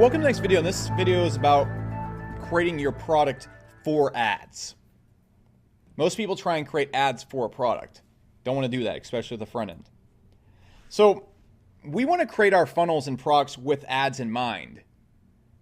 Alright, welcome to the next video, and this video is about creating your product for ads. Most people try and create ads for a product. Don't want to do that, especially at the front end. So we want to create our funnels and products with ads in mind.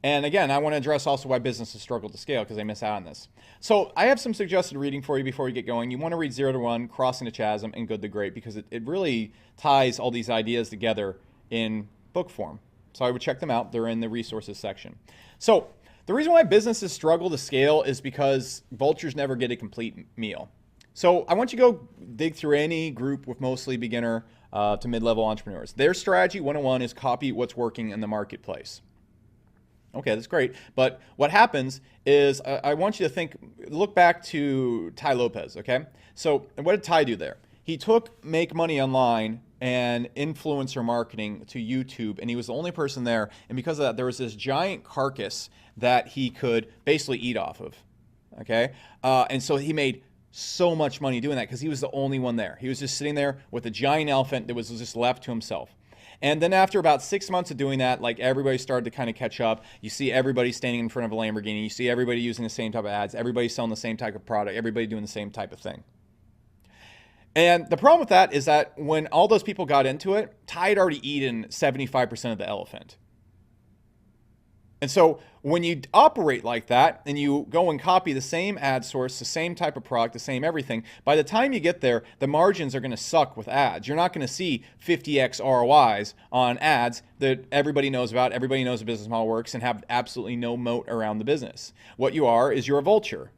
And again, I want to address also why businesses struggle to scale because they miss out on this. So I have some suggested reading for you before we get going. You want to read 0 to 1, Crossing the Chasm, and Good to Great because it really ties all these ideas together in book form. So I would check them out. They're in the resources section. So the reason why businesses struggle to scale is because vultures never get a complete meal. So I want you to go dig through any group with mostly beginner to mid-level entrepreneurs. Their strategy 101 is copy what's working in the marketplace. Okay, that's great. But what happens is I want you to look back to Tai Lopez, okay? So what did Tai do there? He took Make Money Online and influencer marketing to YouTube, and he was the only person there. And because of that, there was this giant carcass that he could basically eat off of, okay? And so he made so much money doing that because he was the only one there. He was just sitting there with a giant elephant that was just left to himself. And then after about 6 months of doing that, like everybody started to kind of catch up. You see everybody standing in front of a Lamborghini. You see everybody using the same type of ads. Everybody selling the same type of product. Everybody doing the same type of thing. And the problem with that is that when all those people got into it, Tai had already eaten 75% of the elephant. And so when you operate like that and you go and copy the same ad source, the same type of product, the same everything, by the time you get there, the margins are going to suck with ads. You're not going to see 50x ROIs on ads that everybody knows about, everybody knows the business model works, and have absolutely no moat around the business. What you are is you're a vulture.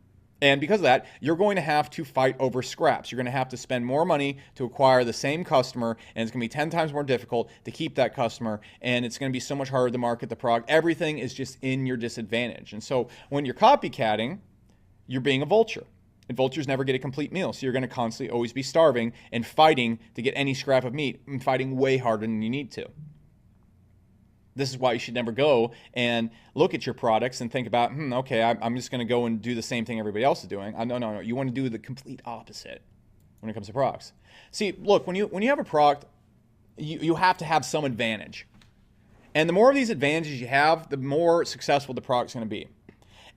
And because of that, you're going to have to fight over scraps. You're going to have to spend more money to acquire the same customer, and it's going to be 10 times more difficult to keep that customer, and it's going to be so much harder to market the product. Everything is just in your disadvantage. And so when you're copycatting, you're being a vulture. And vultures never get a complete meal, so you're going to constantly always be starving and fighting to get any scrap of meat and fighting way harder than you need to. This is why you should never go and look at your products and think about, okay, I'm just going to go and do the same thing everybody else is doing. No. You want to do the complete opposite when it comes to products. See, look, when you have a product, you have to have some advantage. And the more of these advantages you have, the more successful the product's going to be.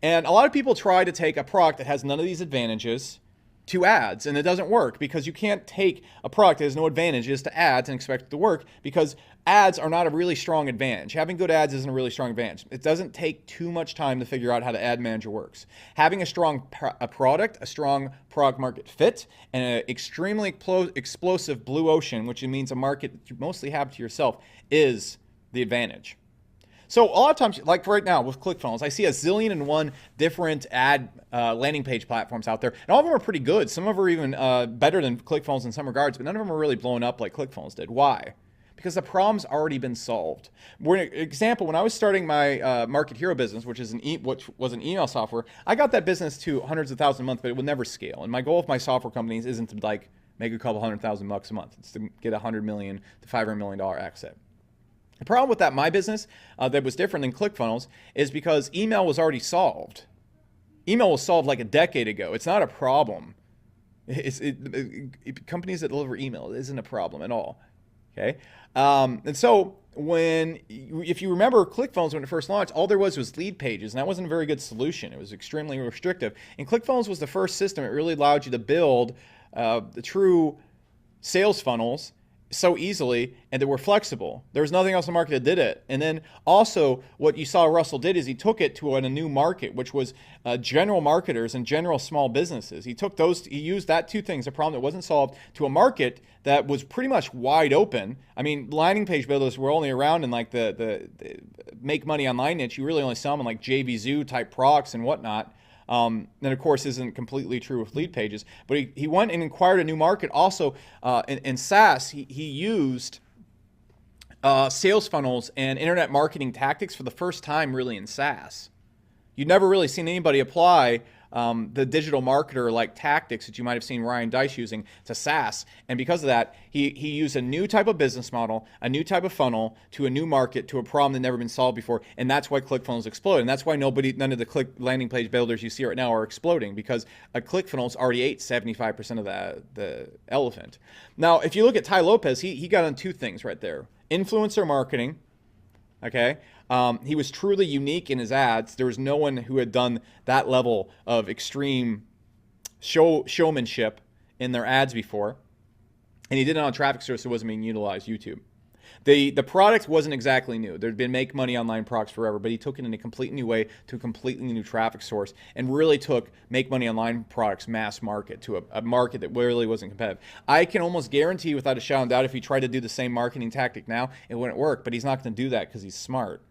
And a lot of people try to take a product that has none of these advantages to ads, and it doesn't work because you can't take a product that has no advantages to ads and expect it to work because ads are not a really strong advantage. Having good ads isn't a really strong advantage. It doesn't take too much time to figure out how the ad manager works. Having a strong product, a strong product market fit, and an extremely explosive blue ocean, which means a market that you mostly have to yourself, is the advantage. So a lot of times, like right now with ClickFunnels, I see a zillion and one different ad landing page platforms out there, and all of them are pretty good. Some of them are even better than ClickFunnels in some regards, but none of them are really blowing up like ClickFunnels did. Why? Because the problem's already been solved. For example, when I was starting my Market Hero business, which was an email software, I got that business to hundreds of thousands a month, but it would never scale. And my goal with my software companies isn't to like make a couple $100,000 a month. It's to get $100 million to $500 million exit. The problem with my business that was different than ClickFunnels is because email was already solved. Email was solved like a decade ago. It's not a problem. Companies that deliver email isn't a problem at all. Okay, and so if you remember ClickFunnels when it first launched, all there was lead pages, and that wasn't a very good solution. It was extremely restrictive. And ClickFunnels was the first system. It really allowed you to build the true sales funnels so easily, and they were flexible. There was nothing else in the market that did it. And then also what you saw Russell did is he took it to a new market, which was general marketers and general small businesses. He used that two things, a problem that wasn't solved, to a market that was pretty much wide open. I mean, landing page builders were only around in like the make money online niche. You really only saw them in like JVZoo type products and whatnot. That of course isn't completely true with lead pages, but he went and acquired a new market. Also in SaaS, he used sales funnels and internet marketing tactics for the first time really in SaaS. You'd never really seen anybody apply the digital marketer like tactics that you might have seen Ryan Deiss using to SaaS. And because of that, he used a new type of business model, a new type of funnel to a new market, to a problem that never been solved before. And that's why ClickFunnels exploded. And that's why none of the landing page builders you see right now are exploding, because a ClickFunnels already ate 75% of the elephant. Now, if you look at Tai Lopez, he got on two things right there: influencer marketing, okay, He was truly unique in his ads. There was no one who had done that level of extreme showmanship in their ads before. And he did it on a traffic source that wasn't being utilized, YouTube. The product wasn't exactly new. There'd been make money online products forever, but he took it in a completely new way to a completely new traffic source and really took make money online products mass market to a market that really wasn't competitive. I can almost guarantee without a shadow of doubt if he tried to do the same marketing tactic now, it wouldn't work, but he's not going to do that because he's smart.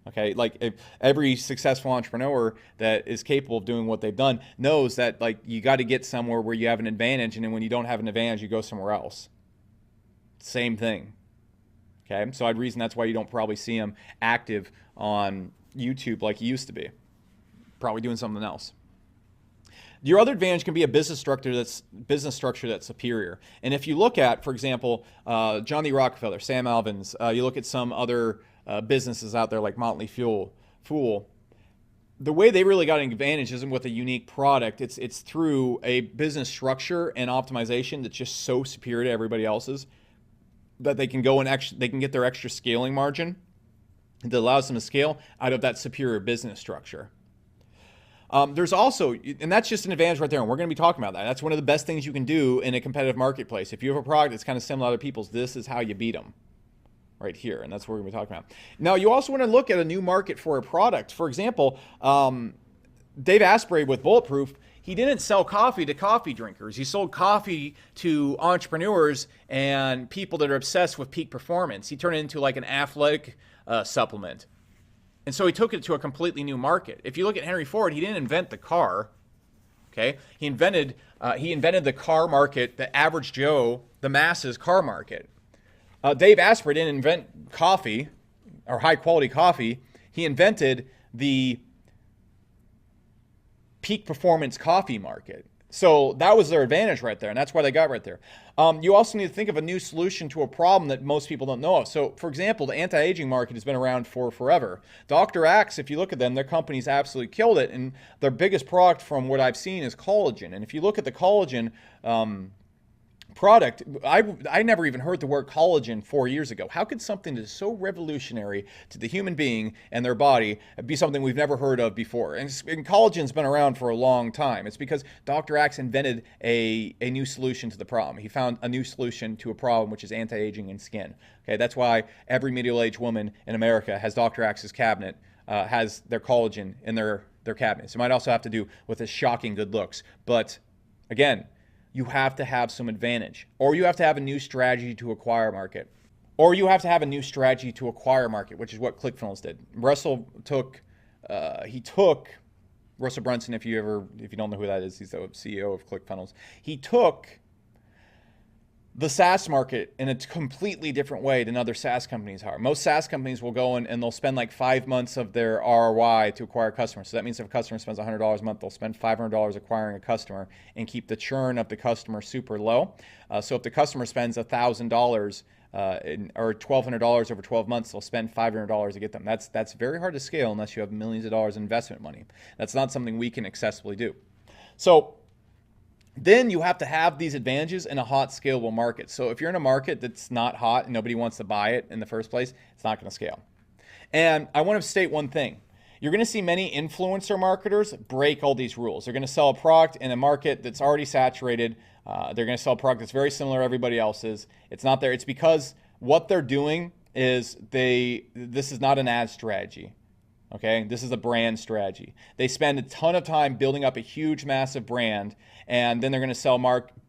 Okay, like if every successful entrepreneur that is capable of doing what they've done knows that like you got to get somewhere where you have an advantage, and then when you don't have an advantage, you go somewhere else. Same thing. Okay, so I'd reason that's why you don't probably see him active on YouTube like he used to be. Probably doing something else. Your other advantage can be a business structure that's superior. And if you look at, for example, John D. Rockefeller, Sam Alvin's, you look at some other businesses out there like Motley Fool, the way they really got an advantage isn't with a unique product. It's through a business structure and optimization that's just so superior to everybody else's that they can go and they can get their extra scaling margin that allows them to scale out of that superior business structure. There's also, and that's just an advantage right there, and we're going to be talking about that. That's one of the best things you can do in a competitive marketplace. If you have a product that's kind of similar to other people's, this is how you beat them. Right here, and that's what we're going to be talking about. Now, you also want to look at a new market for a product. For example, Dave Asprey with Bulletproof, he didn't sell coffee to coffee drinkers. He sold coffee to entrepreneurs and people that are obsessed with peak performance. He turned it into like an athletic supplement. And so he took it to a completely new market. If you look at Henry Ford, he didn't invent the car. Okay, he invented the car market, the average Joe, the masses car market. Dave Asprey didn't invent coffee or high quality coffee. He invented the peak performance coffee market. So that was their advantage right there, and that's why they got right there. You also need to think of a new solution to a problem that most people don't know of. So, for example, the anti-aging market has been around for forever. Dr. Axe, if you look at them, their company's absolutely killed it, and their biggest product from what I've seen is collagen. And if you look at the collagen product, I never even heard the word collagen 4 years ago. How could something that is so revolutionary to the human being and their body be something we've never heard of before? And collagen's been around for a long time. It's because Dr. Axe invented a new solution to the problem. He found a new solution to a problem, which is anti-aging and skin. Okay, that's why every middle-aged woman in America has Dr. Axe's cabinet, has their collagen in their cabinets. It might also have to do with his shocking good looks. But again, you have to have some advantage, or you have to have a new strategy to acquire market, which is what ClickFunnels did. Russell Brunson, if you don't know who that is, he's the CEO of ClickFunnels. He took the SaaS market in a completely different way than other SaaS companies are. Most SaaS companies will go in and they'll spend like 5 months of their ROI to acquire customers. So that means if a customer spends $100 a month, they'll spend $500 acquiring a customer and keep the churn of the customer super low. So if the customer spends $1,000 or $1,200 over 12 months, they'll spend $500 to get them. That's very hard to scale unless you have millions of dollars in investment money. That's not something we can accessibly do. So then you have to have these advantages in a hot, scalable market. So if you're in a market that's not hot and nobody wants to buy it in the first place, it's not going to scale. And I want to state one thing. You're going to see many influencer marketers break all these rules. They're going to sell a product in a market that's already saturated. They're going to sell a product that's very similar to everybody else's. It's not there. It's because what they're doing is this is not an ad strategy. Okay, this is a brand strategy. They spend a ton of time building up a huge, massive brand, and then they're going to sell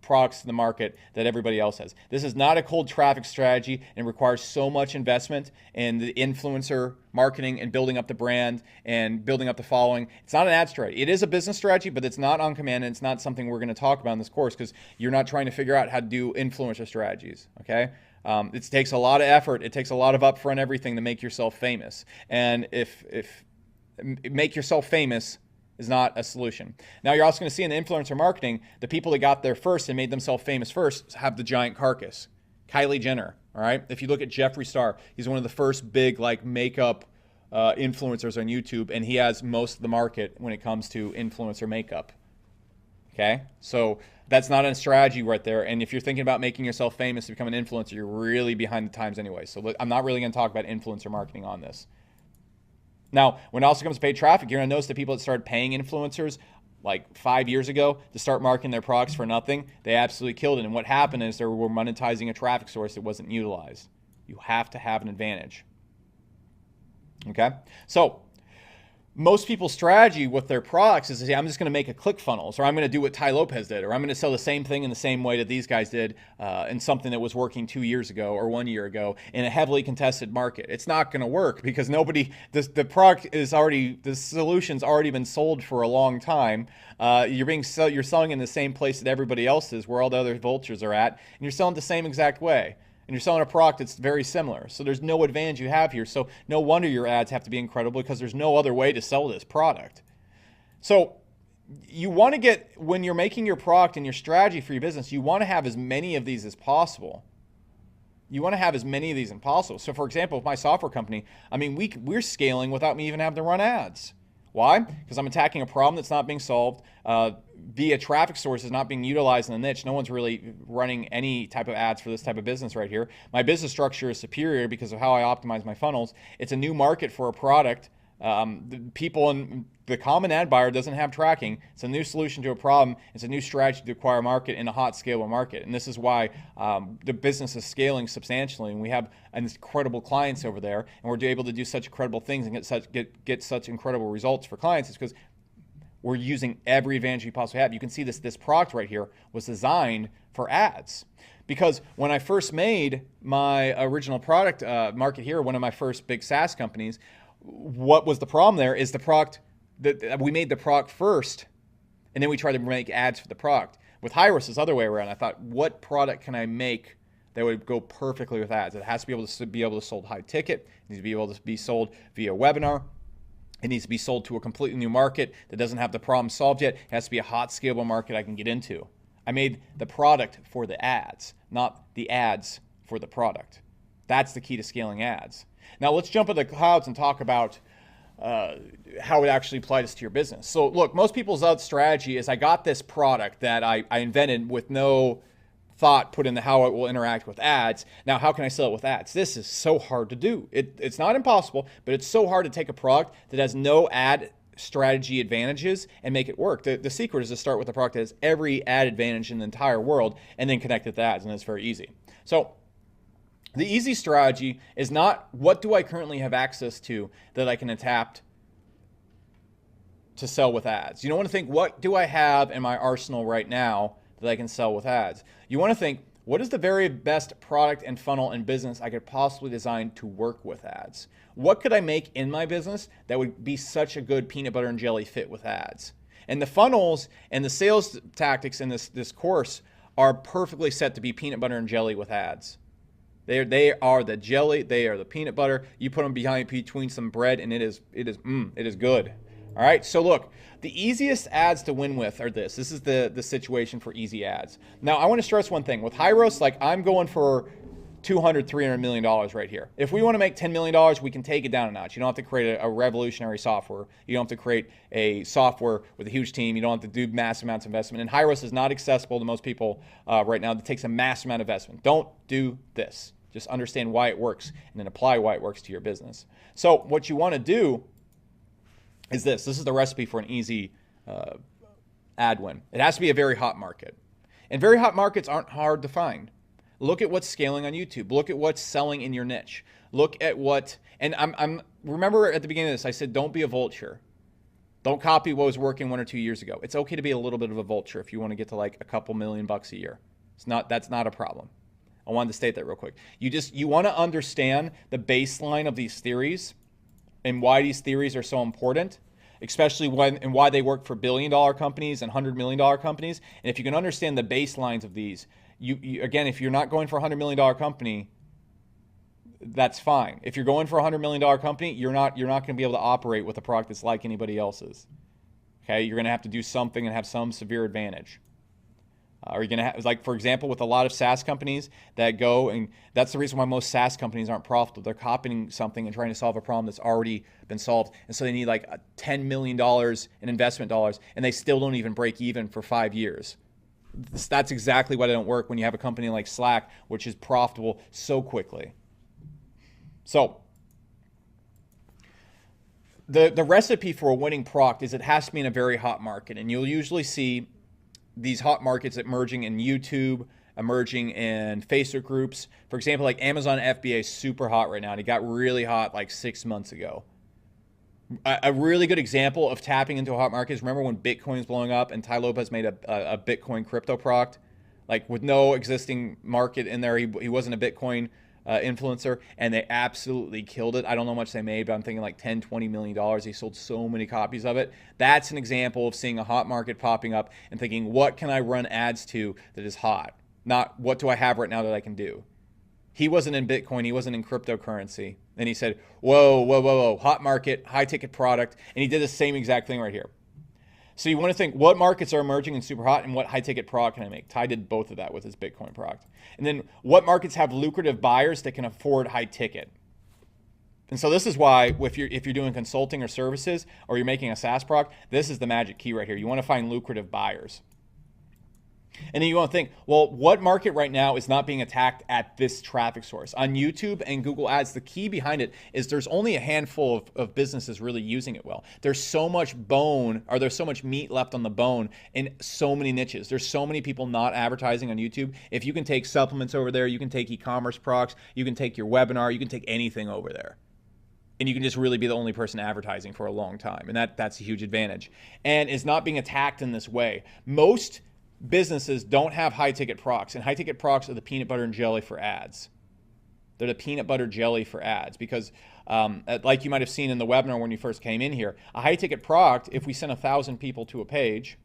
products to the market that everybody else has. This is not a cold traffic strategy, and requires so much investment in the influencer marketing and building up the brand and building up the following. It's not an ad strategy. It is a business strategy, but it's not on command, and it's not something we're going to talk about in this course because you're not trying to figure out how to do influencer strategies, okay? It takes a lot of effort. It takes a lot of upfront everything to make yourself famous. And if make yourself famous is not a solution. Now, you're also going to see in the influencer marketing, the people that got there first and made themselves famous first have the giant carcass. Kylie Jenner, all right? If you look at Jeffree Star, he's one of the first big like makeup influencers on YouTube, and he has most of the market when it comes to influencer makeup. Okay, so that's not a strategy right there. And if you're thinking about making yourself famous to become an influencer, you're really behind the times anyway. So I'm not really going to talk about influencer marketing on this. Now, when it also comes to paid traffic, you're going to notice that people that started paying influencers like 5 years ago to start marketing their products for nothing, they absolutely killed it. And what happened is they were monetizing a traffic source that wasn't utilized. You have to have an advantage. Okay? So, most people's strategy with their products is to say, I'm just going to make a ClickFunnels, or I'm going to do what Tai Lopez did, or I'm going to sell the same thing in the same way that these guys did in something that was working 2 years ago or 1 year ago in a heavily contested market. It's not going to work because the product is already, the solution's already been sold for a long time. You're selling in the same place that everybody else is, where all the other vultures are at, and you're selling the same exact way. And you're selling a product that's very similar. So there's no advantage you have here. So no wonder your ads have to be incredible, because there's no other way to sell this product. So you want to get, when you're making your product and your strategy for your business, you want to have as many of these as possible. You want to have as many of these as possible. So for example, with my software company, I mean, we're scaling without me even having to run ads. Why? Because I'm attacking a problem that's not being solved via traffic sources not being utilized in the niche. No one's really running any type of ads for this type of business right here. My business structure is superior because of how I optimize my funnels. It's a new market for a product. The people in the common ad buyer doesn't have tracking. It's a new solution to a problem. It's a new strategy to acquire a market in a hot, scalable market. And this is why the business is scaling substantially. And we have incredible clients over there, and we're able to do such incredible things and get such incredible results for clients. It's because we're using every advantage we possibly have. You can see this product right here was designed for ads. Because when I first made my original product, Market Hero, one of my first big SaaS companies, what was the problem there is the product, that we made the product first, and then we tried to make ads for the product. With Hyros, it's the other way around. I thought, what product can I make that would go perfectly with ads? It has to be able to sold high ticket. It needs to be able to be sold via webinar. It needs to be sold to a completely new market that doesn't have the problem solved yet. It has to be a hot, scalable market I can get into. I made the product for the ads, not the ads for the product. That's the key to scaling ads. Now let's jump into the clouds and talk about how it actually applies to your business. So look, most people's strategy is, I got this product that I invented with no thought put into how it will interact with ads. Now, how can I sell it with ads? This is so hard to do. It's not impossible, but it's so hard to take a product that has no ad strategy advantages and make it work. The secret is to start with a product that has every ad advantage in the entire world and then connect it to ads, and it's very easy. So the easy strategy is not, what do I currently have access to that I can adapt to sell with ads? You don't want to think, what do I have in my arsenal right now that I can sell with ads? You want to think, what is the very best product and funnel and business I could possibly design to work with ads? What could I make in my business that would be such a good peanut butter and jelly fit with ads? And the funnels and the sales tactics in this course are perfectly set to be peanut butter and jelly with ads. They are the jelly, they are the peanut butter. You put them between some bread, and it is good. All right, so look, the easiest ads to win with are this. This is the situation for easy ads. Now, I want to stress one thing. With Hyros, like, I'm going for $200, $300 million right here. If we want to make $10 million, we can take it down a notch. You don't have to create a revolutionary software. You don't have to create a software with a huge team. You don't have to do massive amounts of investment. And Hyros is not accessible to most people right now. It takes a massive amount of investment. Don't do this. Just understand why it works and then apply why it works to your business. So what you want to do is this. This is the recipe for an easy ad win. It has to be a very hot market. And very hot markets aren't hard to find. Look at what's scaling on YouTube. Look at what's selling in your niche. Look at what, and remember at the beginning of this, I said, don't be a vulture. Don't copy what was working 1 or 2 years ago. It's okay to be a little bit of a vulture if you want to get to like a couple $1,000,000 a year. That's not a problem. I wanted to state that real quick. You want to understand the baseline of these theories and why these theories are so important, especially why they work for billion-dollar companies and $100 million companies. And if you can understand the baselines of these, you again, if you're not going for a $100 million company, that's fine. If you're going for a $100 million company, you're not going to be able to operate with a product that's like anybody else's. Okay, you're going to have to do something and have some severe advantage. Or you're going to have, like, for example, with a lot of SaaS companies that go, and that's the reason why most SaaS companies aren't profitable. They're copying something and trying to solve a problem that's already been solved. And so they need like $10 million in investment dollars, and they still don't even break even for 5 years. That's exactly why they don't work when you have a company like Slack, which is profitable so quickly. So the recipe for a winning product is it has to be in a very hot market, and you'll usually see these hot markets emerging in YouTube, emerging in Facebook groups. For example, like Amazon FBA is super hot right now, and it got really hot like 6 months ago. A really good example of tapping into a hot market is, remember when Bitcoin was blowing up and Tai Lopez made a Bitcoin crypto product, like with no existing market in there. He wasn't a Bitcoin influencer, and they absolutely killed it. I don't know how much they made, but I'm thinking like 10, $20 million. He sold so many copies of it. That's an example of seeing a hot market popping up and thinking, what can I run ads to that is hot? Not what do I have right now that I can do? He wasn't in Bitcoin. He wasn't in cryptocurrency. And he said, whoa, whoa, whoa, whoa, hot market, high ticket product. And he did the same exact thing right here. So you want to think, what markets are emerging and super hot, and what high ticket product can I make? Tai did both of that with his Bitcoin product. And then what markets have lucrative buyers that can afford high ticket? And so this is why if you're doing consulting or services, or you're making a SaaS product, this is the magic key right here. You want to find lucrative buyers. And then you want to think, well, what market right now is not being attacked at this traffic source? On YouTube and Google Ads, the key behind it is there's only a handful of businesses really using it well. There's so much bone, or there's so much meat left on the bone in so many niches. There's so many people not advertising on YouTube. If you can take supplements over there, you can take e-commerce products, you can take your webinar, you can take anything over there. And you can just really be the only person advertising for a long time. And that's a huge advantage. And is not being attacked in this way. Most businesses don't have high ticket products, and high ticket products are the peanut butter and jelly for ads. They're the peanut butter jelly for ads because like you might have seen in the webinar when you first came in here, a high ticket product, if we send 1,000 people to a page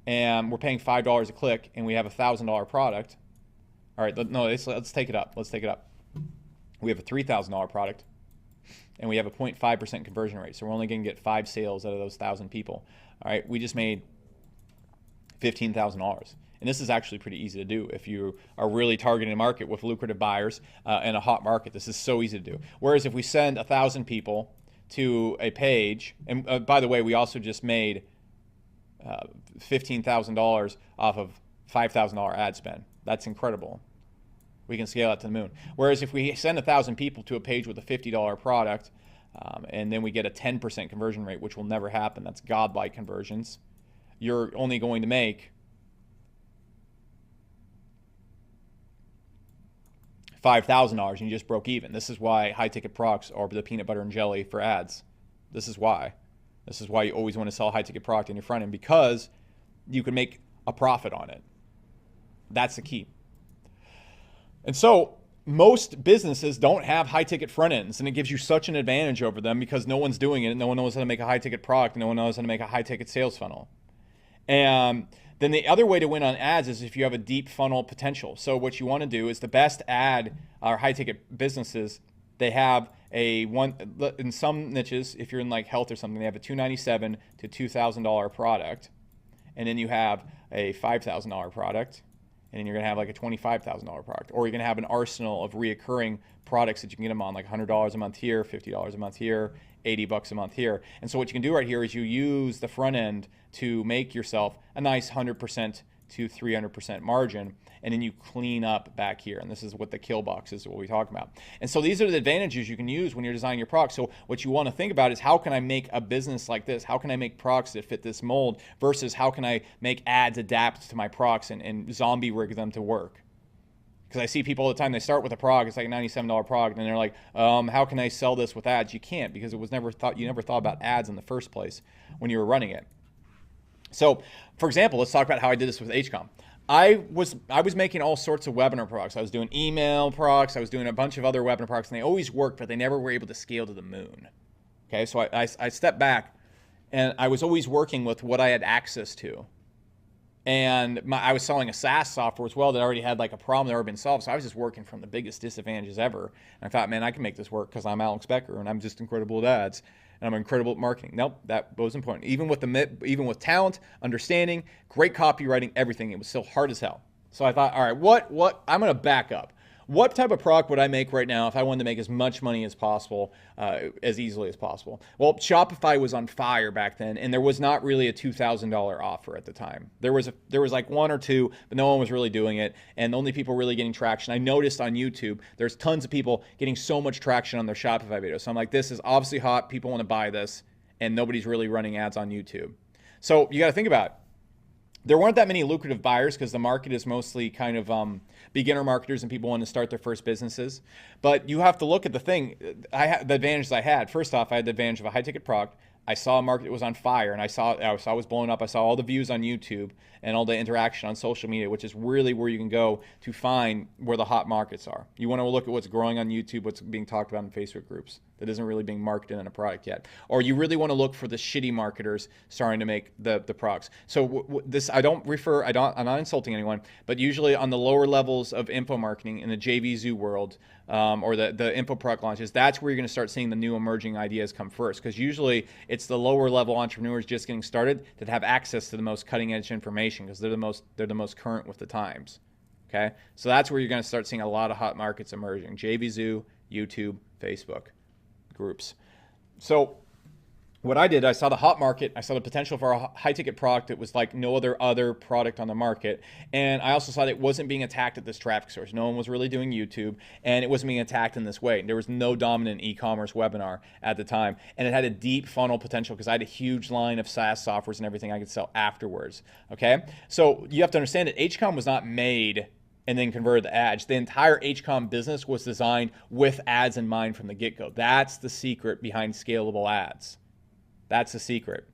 and we're paying $5 a click and we have a $1,000 product. All right, no, let's take it up. Let's take it up. We have a $3,000 product and we have a 0.5% conversion rate. So we're only going to get 5 sales out of those 1,000 people. All right, we just made $15,000. And this is actually pretty easy to do if you are really targeting a market with lucrative buyers and a hot market. This is so easy to do. Whereas if we send 1,000 people to a page, and by the way, we also just made $15,000 off of $5,000 ad spend. That's incredible. We can scale that to the moon. Whereas if we send 1,000 people to a page with a $50 product, and then we get a 10% conversion rate, which will never happen. That's godlike conversions. You're only going to make $5,000 and you just broke even. This is why high ticket products are the peanut butter and jelly for ads. This is why. This is why you always want to sell a high ticket product in your front end, because you can make a profit on it. That's the key. And so most businesses don't have high ticket front ends, and it gives you such an advantage over them because no one's doing it, and no one knows how to make a high ticket product, and no one knows how to make a high ticket sales funnel. And then the other way to win on ads is if you have a deep funnel potential. So what you want to do is the best ad or high ticket businesses, they have in some niches, if you're in like health or something, they have a $297 to $2,000 product. And then you have a $5,000 product. And then you're going to have like a $25,000 product. Or you're going to have an arsenal of reoccurring products that you can get them on, like $100 a month here, $50 a month here, $80 a month here. And so what you can do right here is you use the front end to make yourself a nice 100% to 300% margin, and then you clean up back here. And this is what the kill box is, what we talk about. And so these are the advantages you can use when you're designing your product. So what you want to think about is, how can I make a business like this? How can I make products that fit this mold versus how can I make ads adapt to my products and zombie rig them to work? Because I see people all the time, they start with a product, it's like a $97 product, and they're like, how can I sell this with ads? You can't, because it was you never thought about ads in the first place when you were running it. So, for example, let's talk about how I did this with HCOM. I was making all sorts of webinar products. I was doing email products, I was doing a bunch of other webinar products, and they always worked, but they never were able to scale to the moon. Okay, so I stepped back, and I was always working with what I had access to. And I was selling a SaaS software as well that already had like a problem that had already been solved. So I was just working from the biggest disadvantages ever. And I thought, man, I can make this work because I'm Alex Becker and I'm just incredible at ads and I'm incredible at marketing. Nope, that was important. Even with talent, understanding, great copywriting, everything, it was still hard as hell. So I thought, all right, what I'm going to back up. What type of product would I make right now if I wanted to make as much money as possible, as easily as possible? Well, Shopify was on fire back then, and there was not really a $2,000 offer at the time. There was like one or two, but no one was really doing it, and the only people really getting traction. I noticed on YouTube, there's tons of people getting so much traction on their Shopify videos. So I'm like, this is obviously hot. People want to buy this, and nobody's really running ads on YouTube. So you got to think about it. There weren't that many lucrative buyers because the market is mostly kind of beginner marketers and people want to start their first businesses. But you have to look at the thing. The advantages I had. First off, I had the advantage of a high-ticket product. I saw a market that was on fire, and I saw it was blowing up. I saw all the views on YouTube and all the interaction on social media, which is really where you can go to find where the hot markets are. You want to look at what's growing on YouTube, what's being talked about in Facebook groups that isn't really being marketed in a product yet. Or you really want to look for the shitty marketers starting to make the products. So this, I'm not insulting anyone, but usually on the lower levels of info marketing in the JVZoo world, or the info product launches, that's where you're going to start seeing the new emerging ideas come first. Because usually it's the lower level entrepreneurs just getting started that have access to the most cutting edge information because they're the most current with the times. Okay, so that's where you're going to start seeing a lot of hot markets emerging: JVZoo, YouTube, Facebook groups. So what I did, I saw the hot market, I saw the potential for a high-ticket product that was like no other product on the market, and I also saw that it wasn't being attacked at this traffic source. No one was really doing YouTube, and it wasn't being attacked in this way. There was no dominant e-commerce webinar at the time, and it had a deep funnel potential because I had a huge line of SaaS softwares and everything I could sell afterwards, okay? So you have to understand that HCOM was not made and then converted to ads. The entire HCOM business was designed with ads in mind from the get-go. That's the secret behind scalable ads. That's the secret.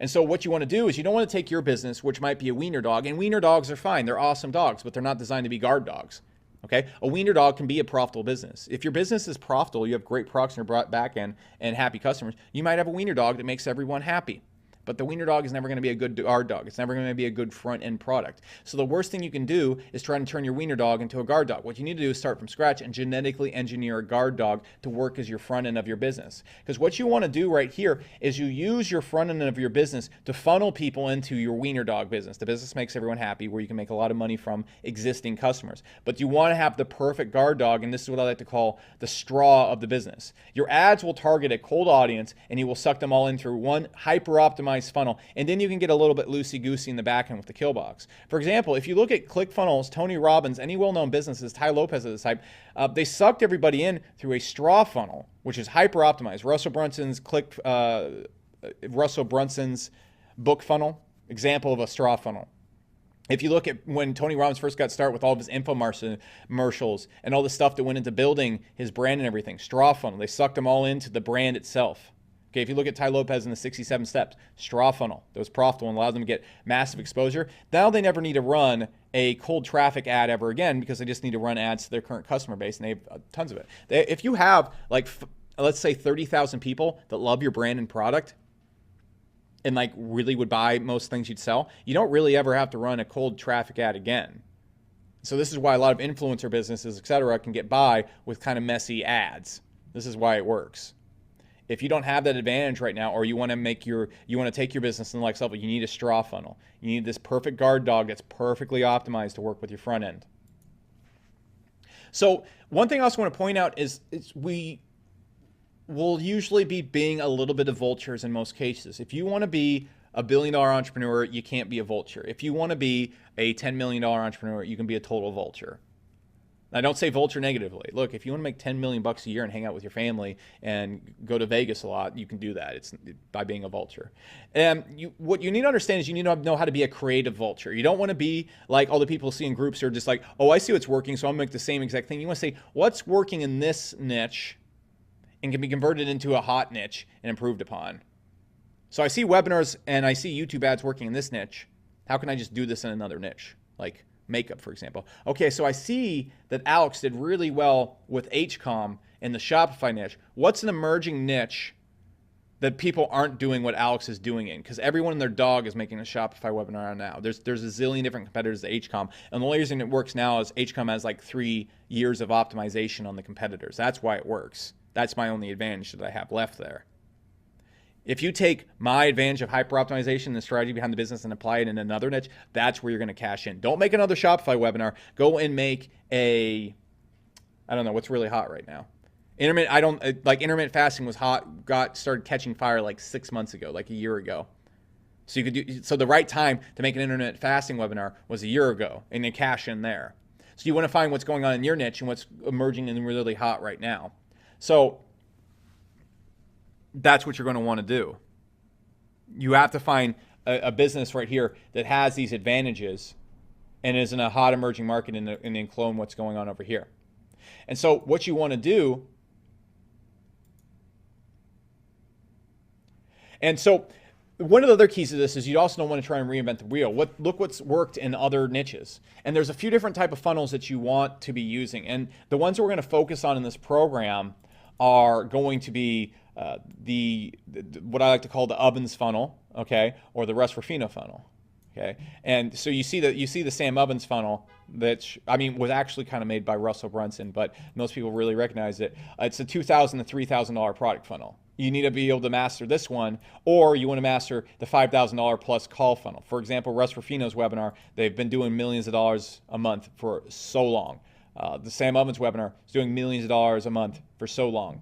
And so what you want to do is you don't want to take your business, which might be a wiener dog, and wiener dogs are fine. They're awesome dogs, but they're not designed to be guard dogs. Okay? A wiener dog can be a profitable business. If your business is profitable, you have great products in your back end and happy customers, you might have a wiener dog that makes everyone happy. But the wiener dog is never going to be a good guard dog. It's never going to be a good front-end product. So the worst thing you can do is try to turn your wiener dog into a guard dog. What you need to do is start from scratch and genetically engineer a guard dog to work as your front end of your business. Because what you want to do right here is you use your front end of your business to funnel people into your wiener dog business. The business makes everyone happy, where you can make a lot of money from existing customers. But you want to have the perfect guard dog, and this is what I like to call the straw of the business. Your ads will target a cold audience, and you will suck them all in through one hyper-optimized funnel, and then you can get a little bit loosey-goosey in the back end with the kill box. For example, if you look at ClickFunnels, Tony Robbins, any well-known businesses, Ty Lopez of this type, they sucked everybody in through a straw funnel, which is hyper-optimized. Russell Brunson's book funnel, example of a straw funnel. If you look at when Tony Robbins first got started with all of his infomercials and all the stuff that went into building his brand and everything, straw funnel, they sucked them all into the brand itself. Okay, if you look at Ty Lopez in the 67 steps, straw funnel, that was profitable and allowed them to get massive exposure. Now they never need to run a cold traffic ad ever again because they just need to run ads to their current customer base, and they have tons of it. If you have, like, let's say 30,000 people that love your brand and product and like really would buy most things you'd sell, you don't really ever have to run a cold traffic ad again. So this is why a lot of influencer businesses, et cetera, can get by with kind of messy ads. This is why it works. If you don't have that advantage right now, or you want to take your business to the next level, you need a straw funnel. You need this perfect guard dog that's perfectly optimized to work with your front end. So one thing I also want to point out is we will usually be being a little bit of vultures in most cases. If you want to be a billion-dollar entrepreneur, you can't be a vulture. If you want to be a $10 million entrepreneur, you can be a total vulture. I don't say vulture negatively. Look, if you want to make $10 million a year and hang out with your family and go to Vegas a lot, you can do that. It's by being a vulture. And what you need to understand is you need to know how to be a creative vulture. You don't want to be like all the people see in groups who are just like, oh, I see what's working, so I'm going to make the same exact thing. You want to say, what's working in this niche and can be converted into a hot niche and improved upon. So I see webinars and I see YouTube ads working in this niche. How can I just do this in another niche? Like makeup, for example. Okay, so I see that Alex did really well with HCOM in the Shopify niche. What's an emerging niche that people aren't doing what Alex is doing in? Because everyone and their dog is making a Shopify webinar now. There's a zillion different competitors to HCOM. And the only reason it works now is HCOM has like 3 years of optimization on the competitors. That's why it works. That's my only advantage that I have left there. If you take my advantage of hyper-optimization and the strategy behind the business and apply it in another niche, that's where you're going to cash in. Don't make another Shopify webinar. Go and make a I don't know what's really hot right now. Intermittent fasting was hot, started catching fire like 6 months ago, like a year ago. So the right time to make an intermittent fasting webinar was a year ago, and you cash in there. So you want to find what's going on in your niche and what's emerging and really hot right now. So that's what you're going to want to do. You have to find a business right here that has these advantages and is in a hot emerging market and then clone what's going on over here. And so what you want to do, and so one of the other keys to this is you also don't want to try and reinvent the wheel. Look what's worked in other niches. And there's a few different type of funnels that you want to be using. And the ones that we're going to focus on in this program are going to be what I like to call the ovens funnel, okay, or the Russ Ruffino funnel, okay. And so you see the Sam Ovens funnel, that was actually kind of made by Russell Brunson, but most people really recognize it. It's a $2,000 to $3,000 product funnel. You need to be able to master this one, or you want to master the $5,000 plus call funnel. For example, Russ Ruffino's webinar, they've been doing millions of dollars a month for so long. The Sam Ovens webinar is doing millions of dollars a month for so long.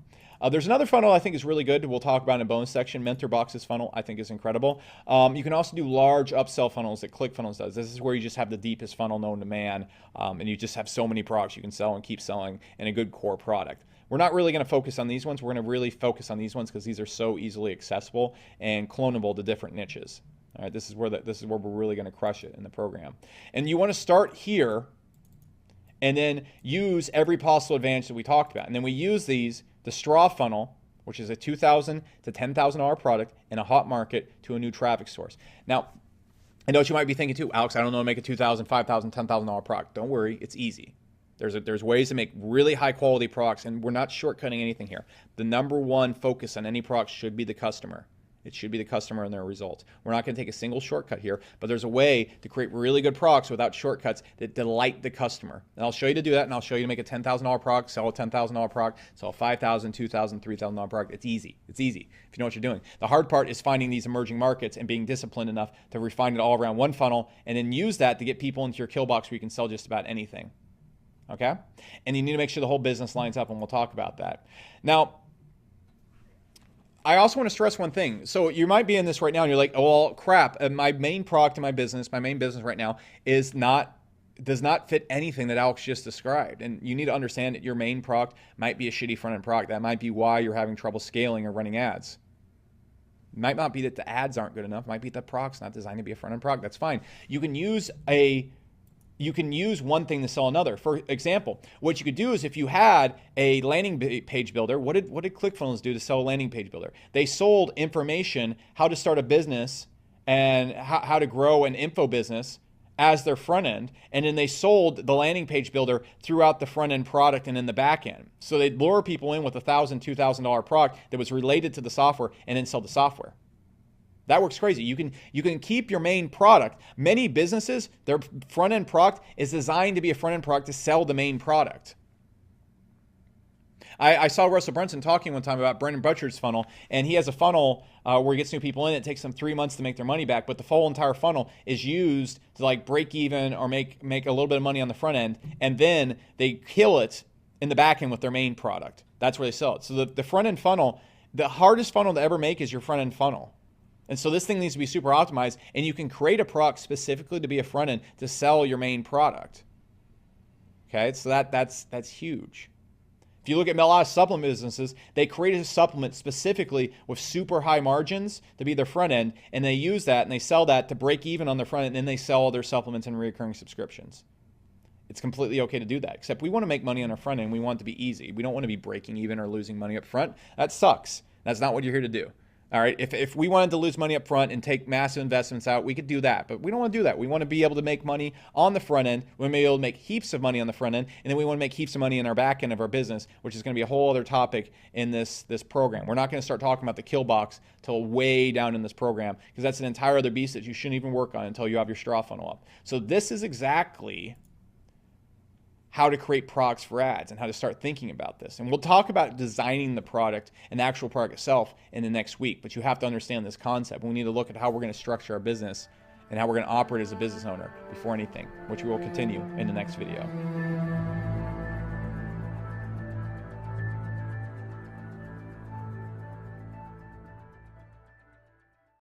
There's another funnel I think is really good. We'll talk about in a bonus section. MentorBox's funnel I think is incredible. You can also do large upsell funnels that ClickFunnels does. This is where you just have the deepest funnel known to man, and you just have so many products you can sell and keep selling in a good core product. We're not really going to focus on these ones. We're going to really focus on these ones because these are so easily accessible and clonable to different niches. All right, this is where we're really going to crush it in the program. And you want to start here and then use every possible advantage that we talked about. And then we use the straw funnel, which is a $2,000 to $10,000 product in a hot market, to a new traffic source. Now, I know what you might be thinking too, Alex, I don't know how to make a $2,000, $5,000, $10,000 product. Don't worry, it's easy. There's ways to make really high quality products, and we're not shortcutting anything here. The number one focus on any product should be the customer. It should be the customer and their results. We're not going to take a single shortcut here, but there's a way to create really good products without shortcuts that delight the customer. And I'll show you to do that, and I'll show you to make a $10,000 product, sell a $10,000 product, sell a $5,000, $2,000, $3,000 product. It's easy. It's easy if you know what you're doing. The hard part is finding these emerging markets and being disciplined enough to refine it all around one funnel and then use that to get people into your kill box where you can sell just about anything. Okay? And you need to make sure the whole business lines up, and we'll talk about that. Now, I also want to stress one thing. So you might be in this right now and you're like, oh, well, crap, my main product in my main business right now does not fit anything that Alex just described. And you need to understand that your main product might be a shitty front-end product. That might be why you're having trouble scaling or running ads. It might not be that the ads aren't good enough. It might be that the product's not designed to be a front-end product. That's fine. You can use one thing to sell another. For example, what you could do is if you had a landing page builder, what did ClickFunnels do to sell a landing page builder? They sold information, how to start a business and how to grow an info business as their front end. And then they sold the landing page builder throughout the front end product and in the back end. So they'd lure people in with a $1,000, $2,000 product that was related to the software and then sell the software. That works crazy. You can keep your main product. Many businesses, their front-end product is designed to be a front-end product to sell the main product. I saw Russell Brunson talking one time about Brendan Butchard's funnel, and he has a funnel where he gets new people in. It takes them 3 months to make their money back, but the whole entire funnel is used to like break even or make a little bit of money on the front end, and then they kill it in the back end with their main product. That's where they sell it. So the front-end funnel, the hardest funnel to ever make is your front-end funnel. And so this thing needs to be super optimized, and you can create a product specifically to be a front end to sell your main product. Okay, so that's huge. If you look at a lot of supplement businesses, they created a supplement specifically with super high margins to be their front end, and they use that and they sell that to break even on their front end, and then they sell all their supplements and recurring subscriptions. It's completely okay to do that, except we want to make money on our front end. We want it to be easy. We don't want to be breaking even or losing money up front. That sucks. That's not what you're here to do. All right, if we wanted to lose money up front and take massive investments out, we could do that. But we don't want to do that. We want to be able to make money on the front end. We want to be able to make heaps of money on the front end. And then we want to make heaps of money in our back end of our business, which is going to be a whole other topic in this program. We're not going to start talking about the kill box till way down in this program, because that's an entire other beast that you shouldn't even work on until you have your straw funnel up. So this is exactly how to create products for ads and how to start thinking about this. And we'll talk about designing the product and the actual product itself in the next week, but you have to understand this concept. We need to look at how we're going to structure our business and how we're going to operate as a business owner before anything, which we will continue in the next video.